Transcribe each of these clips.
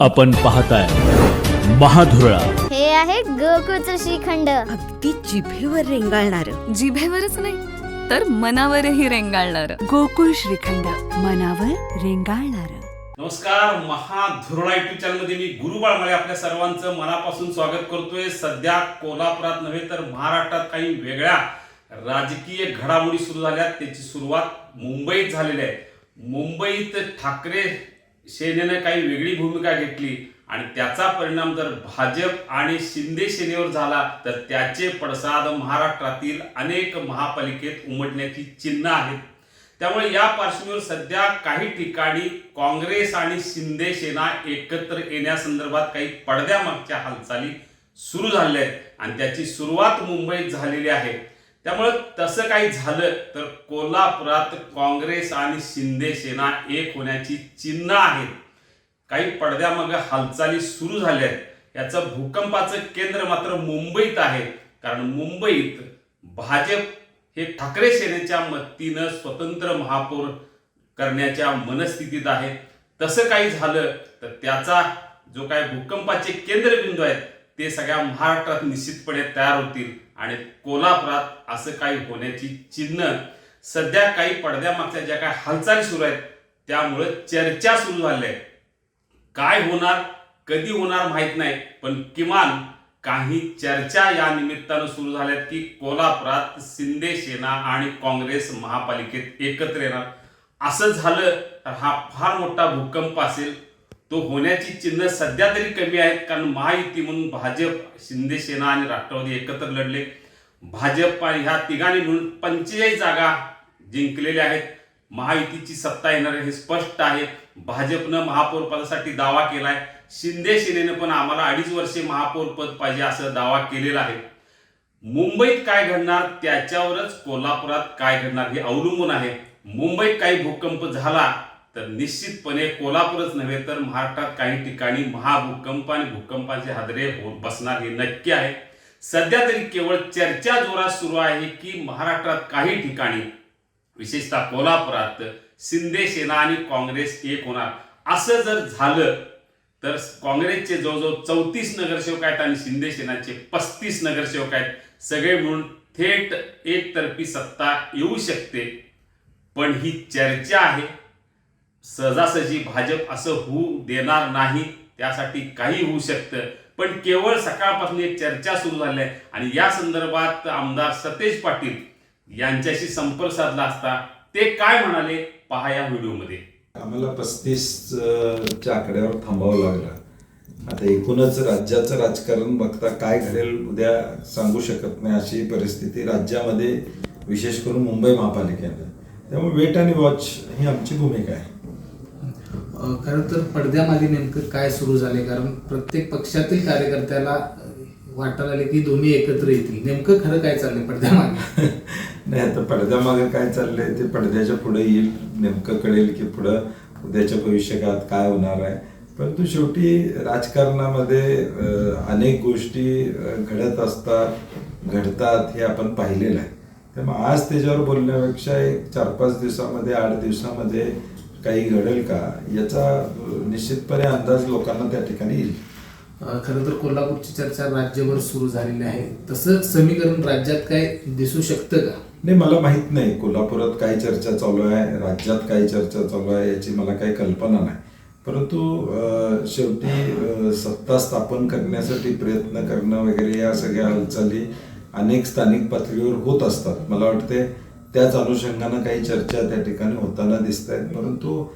आपण पाहताय महाधुरळा. हे आहे गोकुळचं श्रीखंड. अगदी जिभेवर रेंगाळणार. जिभेवरच नाही तर मनावरही रेंगाळणार गोकुळ श्रीखंड, मनावर रेंगाळणार. नमस्कार, महाधुरळा युट्यूब चॅनलमध्ये मी गुरु बाळमाळे आपल्या सर्वांचं मनापासून स्वागत करतोय. सध्या कोल्हापुरात नव्हे तर महाराष्ट्रात काही वेगळ्या राजकीय घडामोडी सुरू झाल्या. त्याची सुरुवात मुंबईत झालेली आहे. मुंबईत ठाकरे सेनेनं काही वेगळी भूमिका घेतली आणि त्याचा परिणाम जर भाजप आणि शिंदे सेनेवर झाला तर त्याचे पडसाद महाराष्ट्रातील अनेक महापालिकेत उमटण्याची चिन्ह आहेत. त्यामुळे या पार्श्वभूमीवर सध्या काही ठिकाणी काँग्रेस आणि शिंदे सेना एकत्र येण्यासंदर्भात काही पडद्यामागच्या हालचाली सुरू झाल्या आहेत आणि त्याची सुरुवात मुंबईत झालेली आहे. त्यामुळे तसं काही झालं तर कोल्हापुरात काँग्रेस आणि शिंदे सेना एक होण्याची चिन्ह आहेत. काही पडद्यामागे हालचाली सुरू झाल्या आहेत. याचं भूकंपाचं केंद्र मात्र मुंबईत आहे. कारण मुंबईत भाजप हे ठाकरे सेनेच्या मदतीनं स्वतंत्र महापौर करण्याच्या मनस्थितीत आहे. तसं काही झालं तर त्याचा जो काही भूकंपाचे केंद्रबिंदू आहेत ते सगळ्या महाराष्ट्रात निश्चितपणे तयार होतील आणि कोल्हापुरात असं काही होण्याची चिन्ह सध्या काही पडद्यामागच्या ज्या काही हालचाली सुरू आहेत त्यामुळे चर्चा सुरू झाली आहे. काय होणार, कधी होणार माहीत नाही, पण किमान काही चर्चा या निमित्तानं सुरू झाल्यात की कोल्हापुरात शिंदे सेना आणि काँग्रेस महापालिकेत एकत्र येणार. असं झालं तर हा फार मोठा भूकंप असेल. तो होण्याची चिन्ह सध्या तरी कमी आहेत. कारण महायुती म्हणून भाजप, शिंदे सेना आणि राष्ट्रवादी एकत्र लढले. भाजप आणि ह्या तिघांनी मिळून 45 जागा जिंकलेल्या आहेत. महायुतीची सत्ता येणार हे स्पष्ट आहे. भाजपनं महापौर पदासाठी दावा केलाय. शिंदे सेनेनं पण आम्हाला 2.5 वर्षे महापौर पद पाहिजे असं दावा केलेला आहे. मुंबईत काय घडणार त्याच्यावरच कोल्हापुरात काय घडणार हे अवलंबून आहे. मुंबईत काही भूकंप झाला तर निश्चितपणे कोल्हापूरच नव्हे तर महाराष्ट्रात काही ठिकाणी महाभूकंप आणि भूकंपाचे हादरे बसणार हे नक्की आहे. सध्या तरी केवळ चर्चा जोरात सुरू आहे की महाराष्ट्रात काही ठिकाणी विशेषतः कोल्हापुरात शिंदे सेना आणि काँग्रेस एक होणार. असं जर झालं तर काँग्रेसचे जवळजवळ 34 नगरसेवक आहेत आणि शिंदे सेनाचे 35 नगरसेवक आहेत. सगळे मिळून थेट एकतर्फी सत्ता येऊ शकते. पण ही चर्चा आहे. सहजासहजी भाजप असं होऊ देणार नाही. त्यासाठी काही होऊ शकतं. पण केवळ सकाळपासून एक चर्चा सुरू झाली आहे आणि या संदर्भात आमदार सतेज पाटील यांच्याशी संपर्क साधला असता ते काय म्हणाले पहा या व्हिडिओमध्ये. आम्हाला 35च्या आकड्यावर थांबावं लागलं. आता एकूणच राज्याचं राजकारण बघता काय घडेल उद्या सांगू शकत नाही अशी परिस्थिती राज्यामध्ये, विशेष करून मुंबई महापालिकेने. त्यामुळे वेट आणि वॉच ही आमची भूमिका आहे. खरं तर पडद्यामागे नेमकं काय सुरू झाले, कारण प्रत्येक पक्षातील कार्यकर्त्याला वाटायला आले की दोन्ही एकत्र येतील. नेमकं खरं काय चाललंय पडद्यामागे? नाही, आता पडद्यामागे काय चाललंय ते पडद्याच्या पुढे येईल. नेमकं कळेल की पुढं उद्याच्या भविष्यकाळात काय होणार आहे. परंतु शेवटी राजकारणामध्ये अनेक गोष्टी घडत असतात, घडतात हे आपण पाहिलेलं आहे. त्यामुळे आज त्याच्यावर बोलण्यापेक्षा एक 4-5 दिवसामध्ये, 8 दिवसामध्ये काही घडेल का याचा निश्चितपणे अंदाज लोकांना त्या ठिकाणी येईल. खरं तर कोल्हापूरची चर्चा राज्यभर सुरू झालेली आहे. तसं समीकरण राज्यात काय दिसू शकतं का? नाही, मला माहित नाही कोल्हापुरात काय चर्चा चालू आहे, राज्यात काय चर्चा चालू आहे याची मला काही कल्पना नाही. परंतु शेवटी सत्ता स्थापन करण्यासाठी प्रयत्न करणं वगैरे या सगळ्या हालचाली अनेक स्थानिक पातळीवर होत असतात. मला वाटते त्याच अनुषंगानं काही चर्चा त्या ठिकाणी होताना दिसत आहेत. परंतु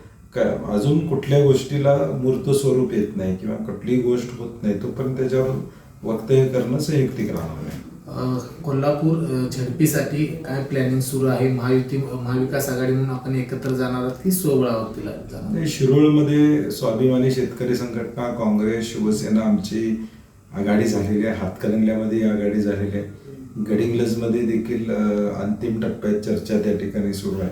अजून कुठल्या गोष्टीला मूर्त स्वरूप येत नाही किंवा कुठलीही गोष्ट होत नाही तोपर्यंत त्याच्यावर वक्तव्य करणं संयुक्तिक राहणार नाही. कोल्हापूर झडपीसाठी काय प्लॅनिंग सुरू आहे? महाविकास आघाडी म्हणून आपण एकत्र जाणार आहात की स्वबळावरतीला जाणार? शिरोळमध्ये स्वाभिमानी शेतकरी संघटना, काँग्रेस, शिवसेना आमची आघाडी झालेली आहे. हातकणंगल्यामध्ये आघाडी झालेली आहे. गडिंग्लजमध्ये देखील अंतिम टप्प्यात चर्चा त्या ठिकाणी सुरू आहे.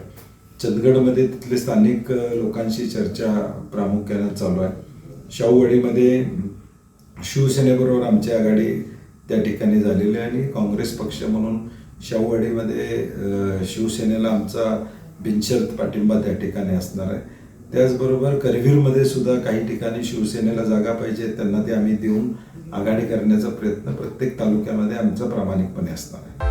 चंदगडमध्ये तिथले स्थानिक लोकांशी चर्चा प्रामुख्याने चालू आहे. शाहूवाडीमध्ये शिवसेनेबरोबर आमची आघाडी त्या ठिकाणी झालेली आहे आणि काँग्रेस पक्ष म्हणून शाहूवाडीमध्ये शिवसेनेला आमचा बिनशर्त पाठिंबा त्या ठिकाणी असणार आहे. त्याचबरोबर करवीरमध्ये सुद्धा काही ठिकाणी शिवसेनेला जागा पाहिजे, त्यांना ते आम्ही देऊन आघाडी करण्याचा प्रयत्न प्रत्येक तालुक्यामध्ये आमचा प्रामाणिकपणे असणार आहे.